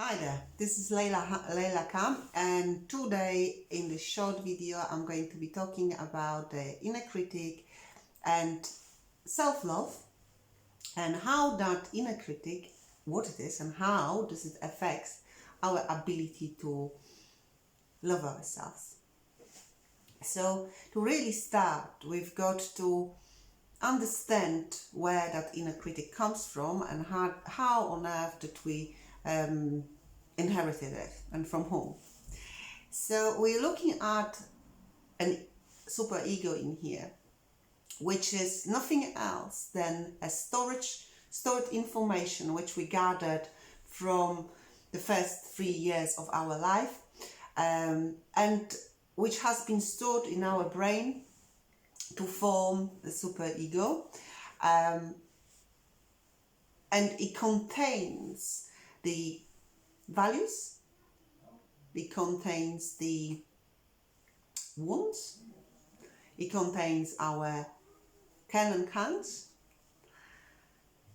Hi there, this is Leila Kam, and today in this short video I'm going to be talking about the inner critic and self-love, and how that inner critic, what it is and how does it affect our ability to love ourselves. So to really start, we've got to understand where that inner critic comes from and how on earth did we inherited it and from whom. So we're looking at a super ego in here, which is nothing else than a stored information which we gathered from the first 3 years of our life, and which has been stored in our brain to form the super ego, and it contains the values, it contains the wounds, it contains our can and can't,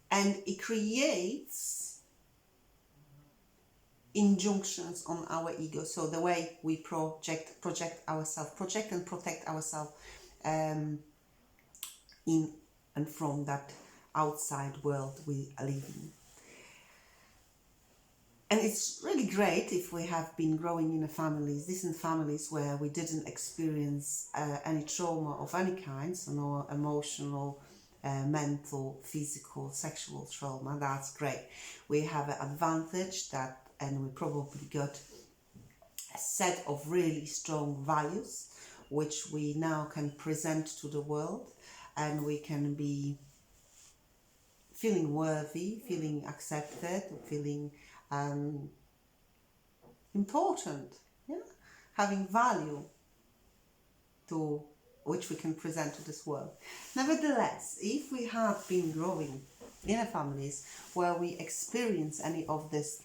and it creates injunctions on our ego. So the way we project ourselves, project and protect ourselves in and from that outside world we live in. And it's really great if we have been growing in decent families where we didn't experience any trauma of any kind, so no emotional, mental, physical, sexual trauma. That's great. We have an advantage that, and we probably got a set of really strong values which we now can present to the world, and we can be feeling worthy, feeling accepted, feeling important, having value to which we can present to this world. Nevertheless, if we have been growing in families where we experience any of this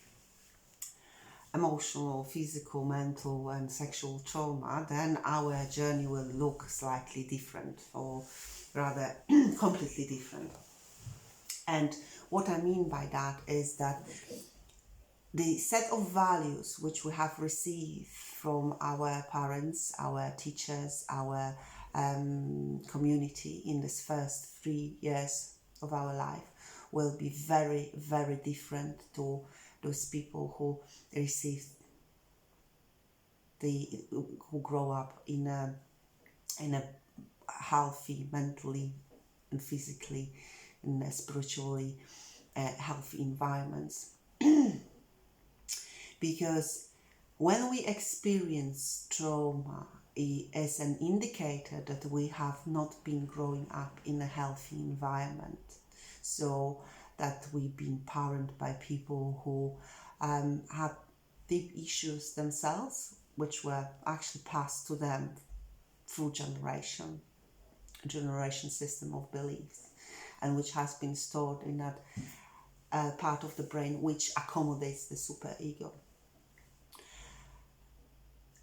emotional, physical, mental and sexual trauma, then our journey will look slightly different, or rather completely different. And what I mean by that is that the set of values which we have received from our parents, our teachers, our community in this first 3 years of our life will be very, very different to those people who who grow up in a healthy, mentally and physically and spiritually healthy environments. Because when we experience trauma, it is an indicator that we have not been growing up in a healthy environment. So that we've been parented by people who had deep issues themselves, which were actually passed to them through generation system of beliefs, and which has been stored in that part of the brain which accommodates the super ego.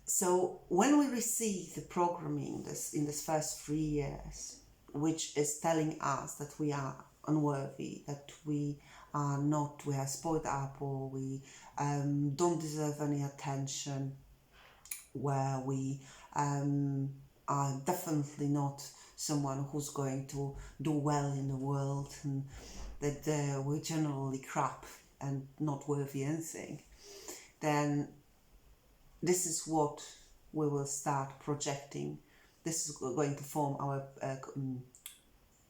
So when we receive the programming in this first 3 years, which is telling us that we are unworthy, that we are spoiled apple, we don't deserve any attention, where we are definitely not someone who's going to do well in the world, and that we're generally crap and not worthy anything, then this is what we will start projecting. This is going to form our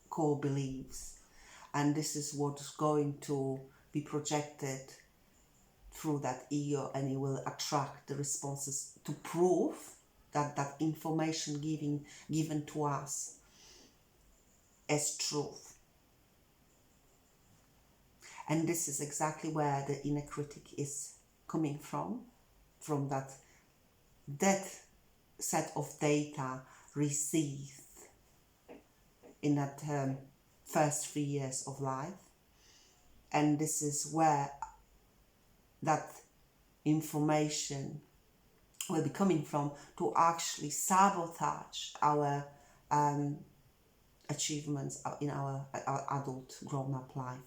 core beliefs, and this is what's going to be projected through that ego, and it will attract the responses to prove that that information given to us is truth. And this is exactly where the inner critic is coming from that set of data received in that first 3 years of life. And this is where that information will be coming from to actually sabotage our achievements in our adult grown-up life.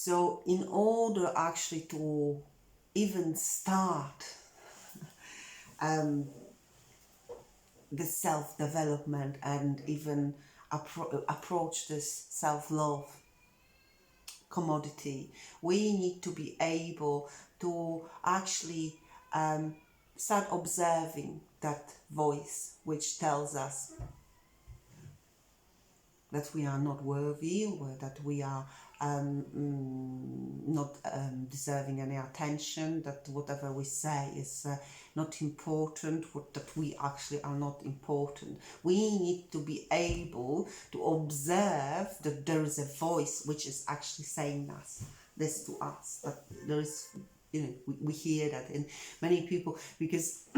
So in order actually to even start the self-development and even approach this self-love commodity, we need to be able to actually start observing that voice which tells us that we are not worthy, or that we are not deserving any attention, that whatever we say is not important, that we actually are not important. We need to be able to observe that there is a voice which is actually saying this to us, that there is, we hear that in many people, because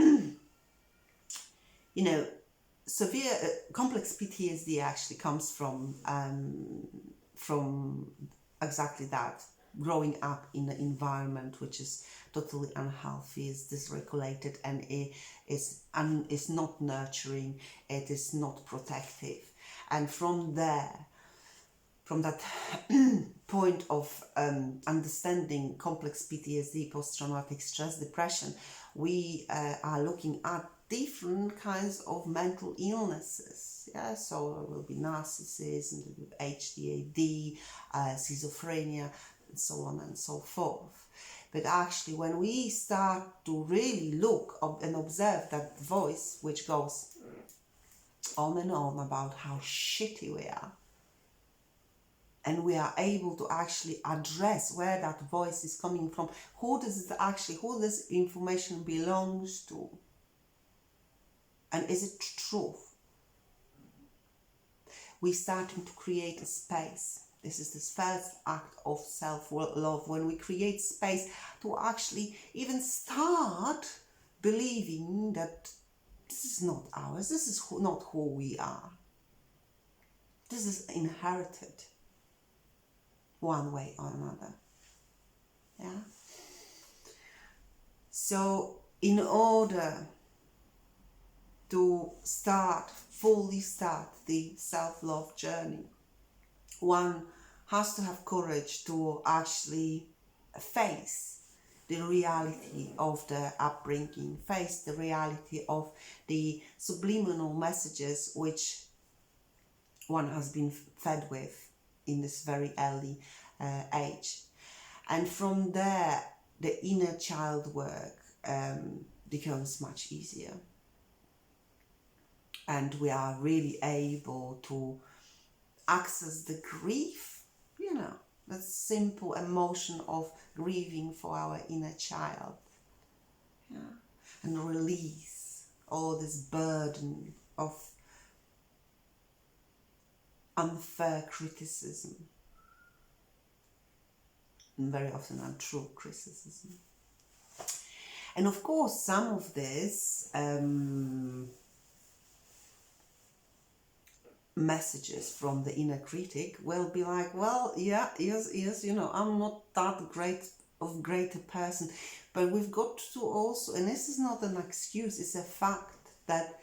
severe complex PTSD actually comes from exactly that, growing up in an environment which is totally unhealthy, is dysregulated, and it is not nurturing, it is not protective. And from there, from that point of understanding complex PTSD, post-traumatic stress depression, we are looking at different kinds of mental illnesses. Yeah, so it will be narcissism, HDAD, schizophrenia, and so on and so forth. But actually, when we start to really look and observe that voice which goes on and on about how shitty we are, and we are able to actually address where that voice is coming from, who this information belongs to, and is it truth? We're starting to create a space. This is this first act of self-love, when we create space to actually even start believing that this is not ours, this is not who we are. This is inherited one way or another. Yeah. So in order to fully start the self-love journey, one has to have courage to actually face the reality of the upbringing, face the reality of the subliminal messages which one has been fed with in this very early age. And from there, the inner child work becomes much easier. And we are really able to access the grief, that simple emotion of grieving for our inner child. Yeah. And release all this burden of unfair criticism, and very often untrue criticism. And of course, some of this messages from the inner critic will be like, well, yes, I'm not that greater person, but we've got to also, and this is not an excuse, it's a fact, that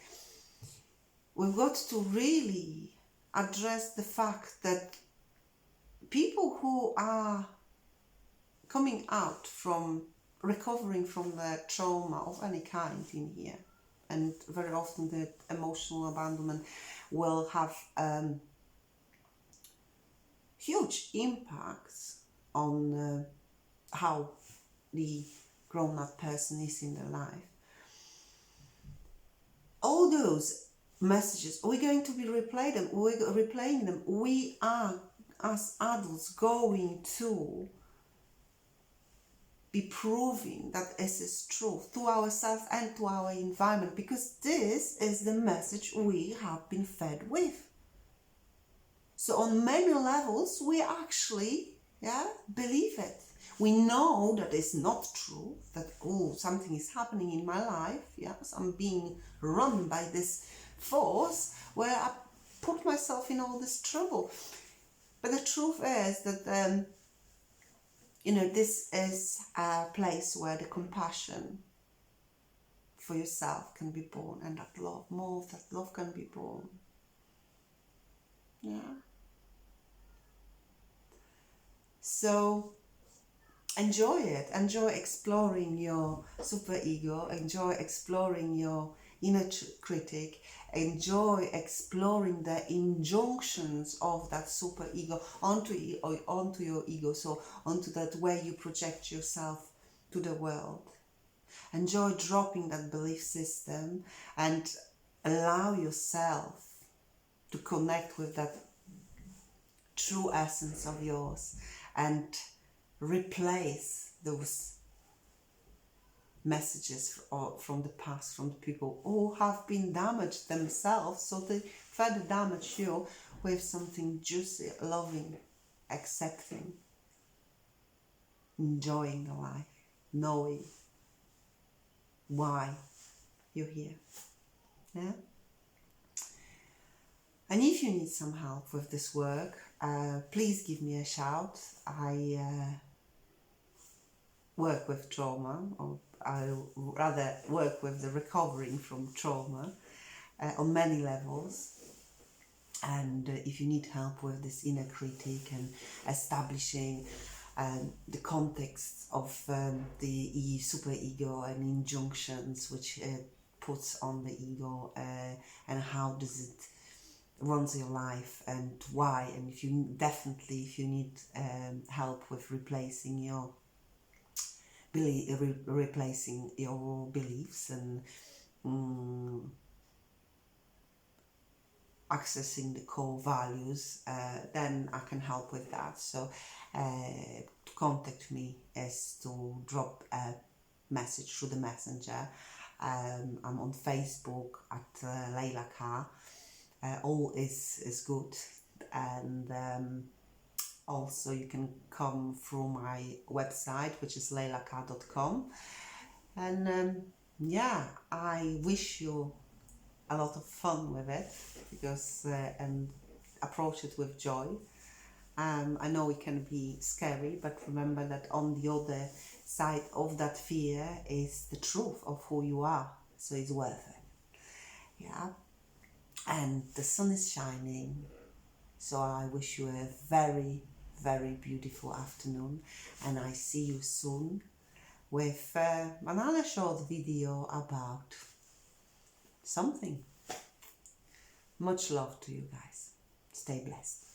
we've got to really address the fact that people who are coming out from recovering from the trauma of any kind in here, and very often the emotional abandonment will have huge impacts on how the grown-up person is in their life. All those messages, we're going to be replaying them. We are, as adults, going to be proving that this is true to ourselves and to our environment, because this is the message we have been fed with. So on many levels, we actually believe it. We know that it's not true, that something is happening in my life, yes, I'm being run by this force where I put myself in all this trouble. But the truth is that this is a place where the compassion for yourself can be born, and that love can be born. Yeah. So enjoy it. Enjoy exploring your super ego. Enjoy exploring your inner critic. Enjoy exploring the injunctions of that super ego onto your ego. So onto that way you project yourself to the world. Enjoy dropping that belief system and allow yourself to connect with that true essence of yours and replace those messages from the past, from the people who have been damaged themselves, so they further damage you with something juicy, loving, accepting, enjoying life, knowing why you're here. Yeah? And if you need some help with this work, please give me a shout. I work with trauma, or I rather work with the recovering from trauma on many levels. And if you need help with this inner critic and establishing the context of the super ego and injunctions which puts on the ego, and how does it runs your life and why, and if you need help with replacing your beliefs and accessing the core values, then I can help with that. So to contact me is to drop a message through the messenger. I'm on Facebook at Layla K. All is good, and also you can come through my website, which is laylak.com. And yeah, I wish you a lot of fun with it, because and approach it with joy. I know it can be scary, but remember that on the other side of that fear is the truth of who you are, so it's worth it. Yeah. And the sun is shining, so I wish you a very, very beautiful afternoon, and I see you soon with another short video about something. Much love to you guys. Stay blessed.